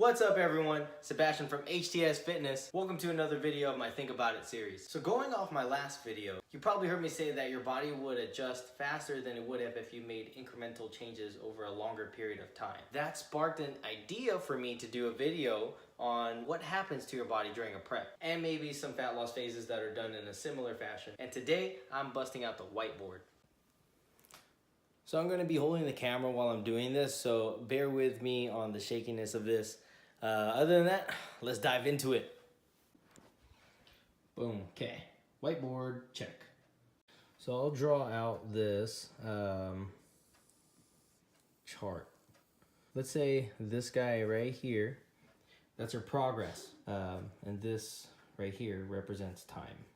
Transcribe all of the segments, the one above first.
What's up everyone? Sebastian from HTS Fitness. Welcome to another video of my Think About It series. So going off my last video, you probably heard me say that your body would adjust faster than it would have if you made incremental changes over a longer period of time. That sparked an idea for me to do a video on what happens to your body during a prep and maybe some fat loss phases that are done in a similar fashion. And today I'm busting out the whiteboard. So I'm going to be holding the camera while I'm doing this, so bear with me on the shakiness of this. Other than that, let's dive into it. Boom, okay. Whiteboard, check. So I'll draw out this chart. Let's say this guy right here, that's our progress. And this right here represents time.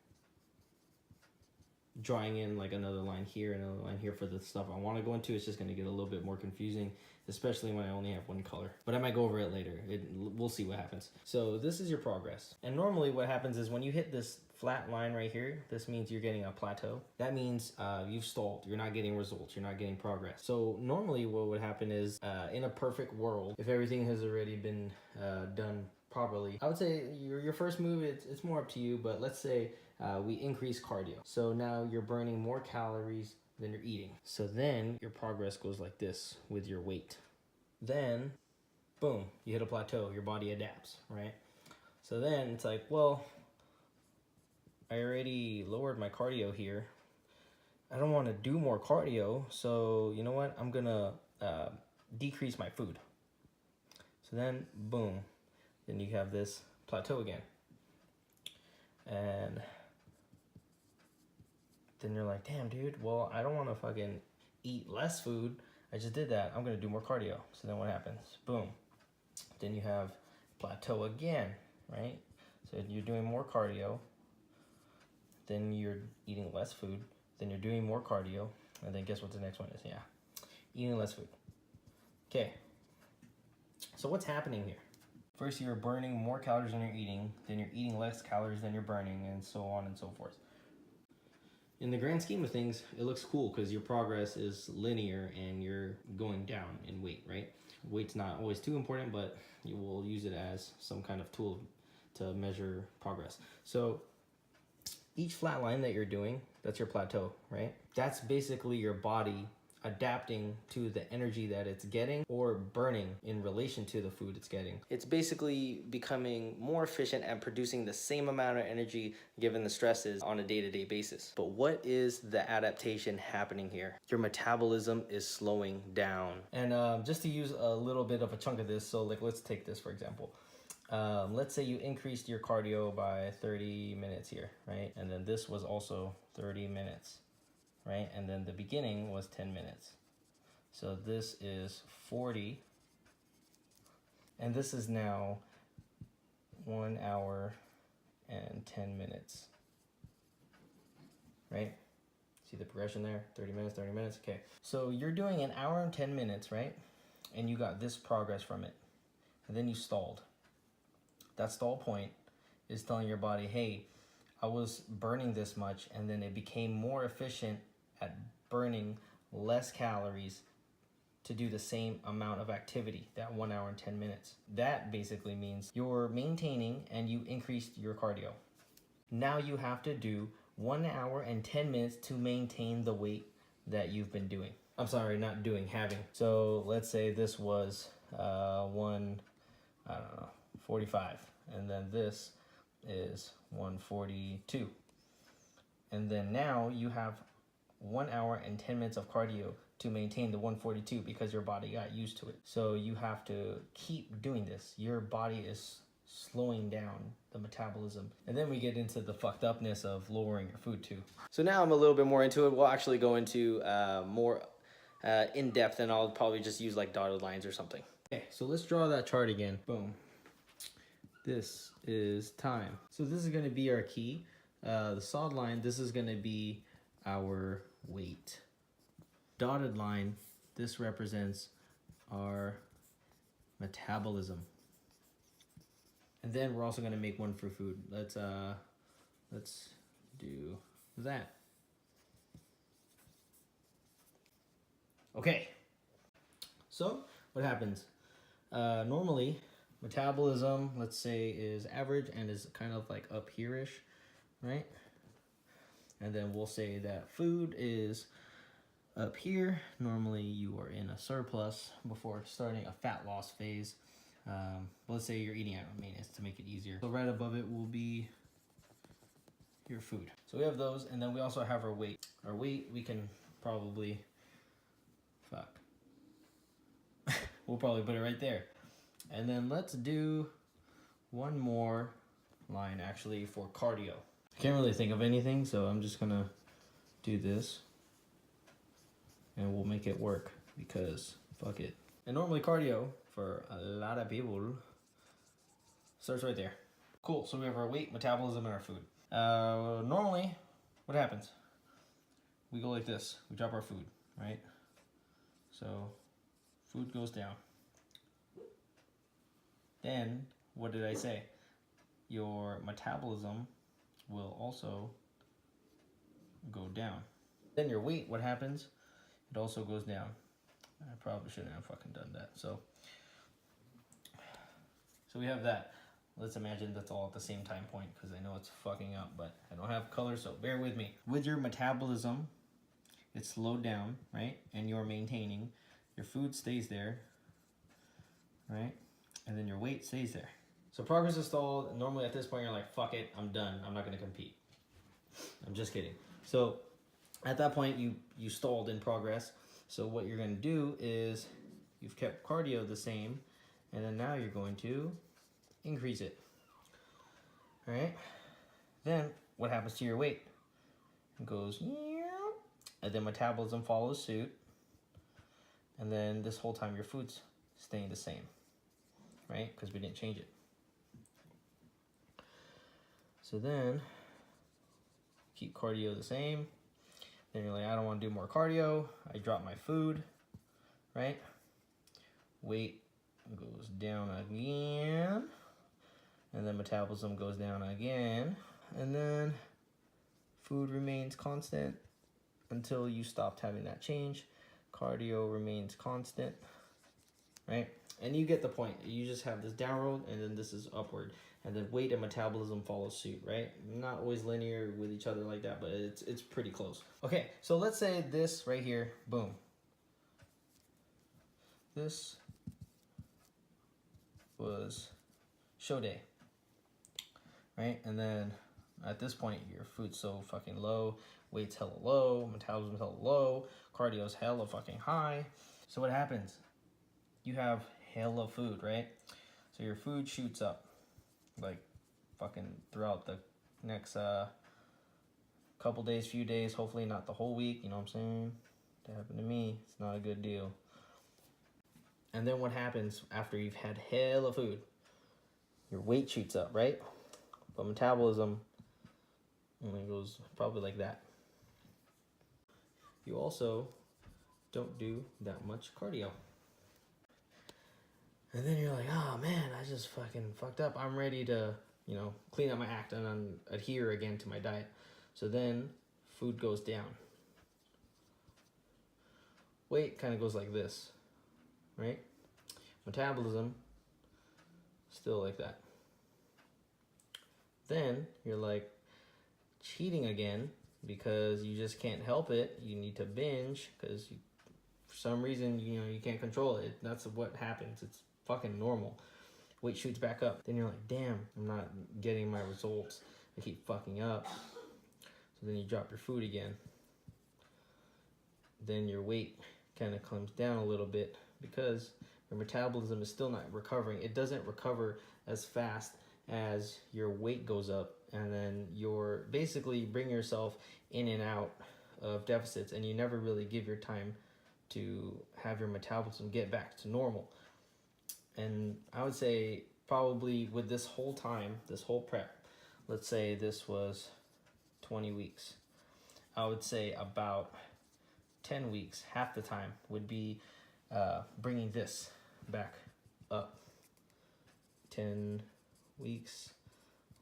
Drawing in like another line here, another line here for the stuff I want to go into. It's just going to get a little bit more confusing, especially when I only have one color. But I might go over it later. We'll see what happens. So this is your progress. And normally what happens is when you hit this flat line right here, this means you're getting a plateau. That means you've stalled. You're not getting results. You're not getting progress. So normally what would happen is in a perfect world, if everything has already been done properly, I would say your first move, it's more up to you, but let's say we increase cardio. So now you're burning more calories than you're eating. So then your progress goes like this with your weight. Then, boom, you hit a plateau, your body adapts, right? So then it's like, well, I already lowered my cardio here. I don't want to do more cardio, so you know what? I'm gonna decrease my food. So then, boom, then you have this plateau again. And then you're like, damn, dude, well, I don't want to fucking eat less food. I just did that. I'm going to do more cardio. So then what happens? Boom. Then you have plateau again, right? So you're doing more cardio. Then you're eating less food. Then you're doing more cardio. And then guess what the next one is? Yeah. Eating less food. Okay. So what's happening here? First, you're burning more calories than you're eating. Then you're eating less calories than you're burning, and so on and so forth. In the grand scheme of things, it looks cool because your progress is linear and you're going down in weight, right? Weight's not always too important, but you will use it as some kind of tool to measure progress. So each flat line that you're doing, that's your plateau, right? That's basically your body adapting to the energy that it's getting or burning in relation to the food it's getting. It's basically becoming more efficient at producing the same amount of energy given the stresses on a day-to-day basis. But what is the adaptation happening here? Your metabolism is slowing down. And just to use a little bit of a chunk of this, so like let's take this for example. Let's say you increased your cardio by 30 minutes here, right? And then this was also 30 minutes. Right? And then the beginning was 10 minutes. So this is 40. And this is now 1 hour and 10 minutes. Right? See the progression there? 30 minutes, 30 minutes. Okay. So you're doing an hour and 10 minutes, right? And you got this progress from it. And then you stalled. That stall point is telling your body, hey, I was burning this much and then it became more efficient at burning less calories to do the same amount of activity, that 1 hour and 10 minutes. That basically means you're maintaining and you increased your cardio. Now you have to do 1 hour and 10 minutes to maintain the weight that you've been doing. I'm sorry, not doing, having. So let's say this was 145, and then this is 142. And then now you have 1 hour and 10 minutes of cardio to maintain the 142 because your body got used to it. So you have to keep doing this. Your body is slowing down the metabolism. And then we get into the fucked upness of lowering your food too. So now I'm a little bit more into it. We'll actually go into more in depth, and I'll probably just use like dotted lines or something. Okay, so let's draw that chart again. Boom. This is time. So this is going to be our key. The solid line, this is going to be our weight. Dotted line, this represents our metabolism. And then we're also going to make one for food. Let's do that. Okay. So what happens? Normally metabolism, let's say, is average and is kind of like up here-ish, right? And then we'll say that food is up here. Normally you are in a surplus before starting a fat loss phase. Let's say you're eating at maintenance to make it easier. So right above it will be your food. So we have those, and then we also have our weight. Our weight, we can probably, we'll probably put it right there. And then let's do one more line actually for cardio. I can't really think of anything, so I'm just gonna do this and we'll make it work because fuck it. And normally cardio for a lot of people starts right there. Cool, so we have our weight, metabolism, and our food. Normally, what happens? We go like this, we drop our food, right? So food goes down. Then, what did I say? Your metabolism will also go down. Then your weight, what happens? It also goes down. I probably shouldn't have fucking done that. So we have that. Let's imagine that's all at the same time point because I know it's fucking up, but I don't have color, so bear with me. With your metabolism, it's slowed down, right? And you're maintaining. Your food stays there, right? And then your weight stays there. So progress is stalled. Normally at this point, you're like, fuck it, I'm done. I'm not gonna compete. I'm just kidding. So at that point, you stalled in progress. So what you're gonna do is you've kept cardio the same, and then now you're going to increase it. All right? Then what happens to your weight? It goes, and then metabolism follows suit. And then this whole time your food's staying the same, right? Because we didn't change it. So then keep cardio the same. Then you're like, I don't want to do more cardio. I drop my food, right? Weight goes down again. And then metabolism goes down again. And then food remains constant until you stopped having that change. Cardio remains constant, right? And you get the point. You just have this downward and then this is upward. And then weight and metabolism follow suit, right? Not always linear with each other like that, but it's pretty close. Okay, so let's say this right here, boom. This was show day, right? And then at this point, your food's so fucking low, weight's hella low, metabolism's hella low, cardio's hella fucking high. So what happens? You have hella food, right? So your food shoots up, like fucking throughout the next couple days, few days, hopefully not the whole week, you know what I'm saying? That happened to me, it's not a good deal. And then what happens after you've had hella food? Your weight shoots up, right? But metabolism only goes probably like that. You also don't do that much cardio. And then you're like, oh man, I just fucking fucked up. I'm ready to, you know, clean up my act and adhere again to my diet. So then food goes down. Weight kind of goes like this, right? Metabolism, still like that. Then you're like cheating again because you just can't help it. You need to binge because for some reason, you know, you can't control it. That's what happens. It's fucking normal. Weight shoots back up. Then you're like, damn, I'm not getting my results. I keep fucking up. So then you drop your food again. Then your weight kind of comes down a little bit because your metabolism is still not recovering. It doesn't recover as fast as your weight goes up, and then you're basically bring yourself in and out of deficits, and you never really give your time to have your metabolism get back to normal. And I would say probably with this whole time, this whole prep, let's say this was 20 weeks, I would say about 10 weeks, half the time, would be bringing this back up. 10 weeks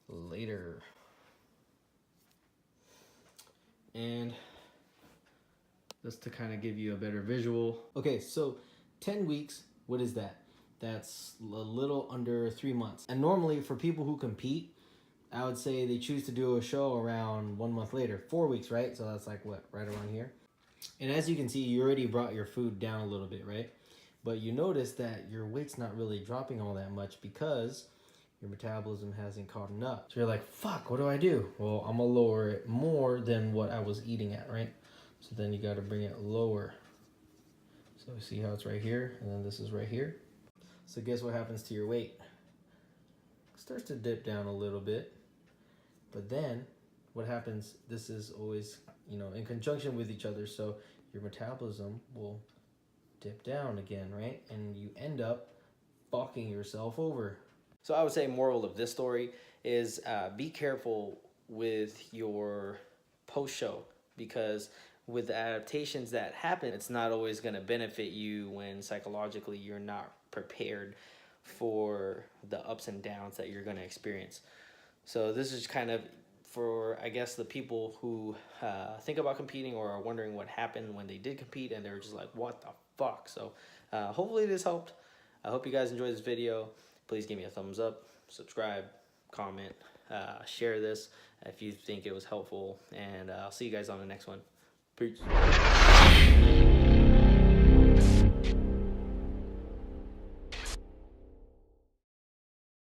later. And just to kind of give you a better visual. Okay, so 10 weeks, what is that? that's a little under 3 months. And normally for people who compete, I would say they choose to do a show around 1 month later, 4 weeks, right? So that's like what, right around here. And as you can see, you already brought your food down a little bit, right? But you notice that your weight's not really dropping all that much because your metabolism hasn't caught up. So you're like, fuck, what do I do? Well, I'm gonna lower it more than what I was eating at, right? So then you gotta bring it lower. So see how it's right here, and then this is right here. So guess what happens to your weight? It starts to dip down a little bit, but then what happens, this is always, you know, in conjunction with each other, so your metabolism will dip down again, right? And you end up fucking yourself over. So I would say moral of this story is be careful with your post-show, because with the adaptations that happen, it's not always going to benefit you when psychologically you're not prepared for the ups and downs that you're going to experience. So this is kind of for, I guess, the people who think about competing or are wondering what happened when they did compete and they're just like, what the fuck? So hopefully this helped. I hope you guys enjoyed this video. Please give me a thumbs up, subscribe, comment, share this if you think it was helpful, and I'll see you guys on the next one. Peace.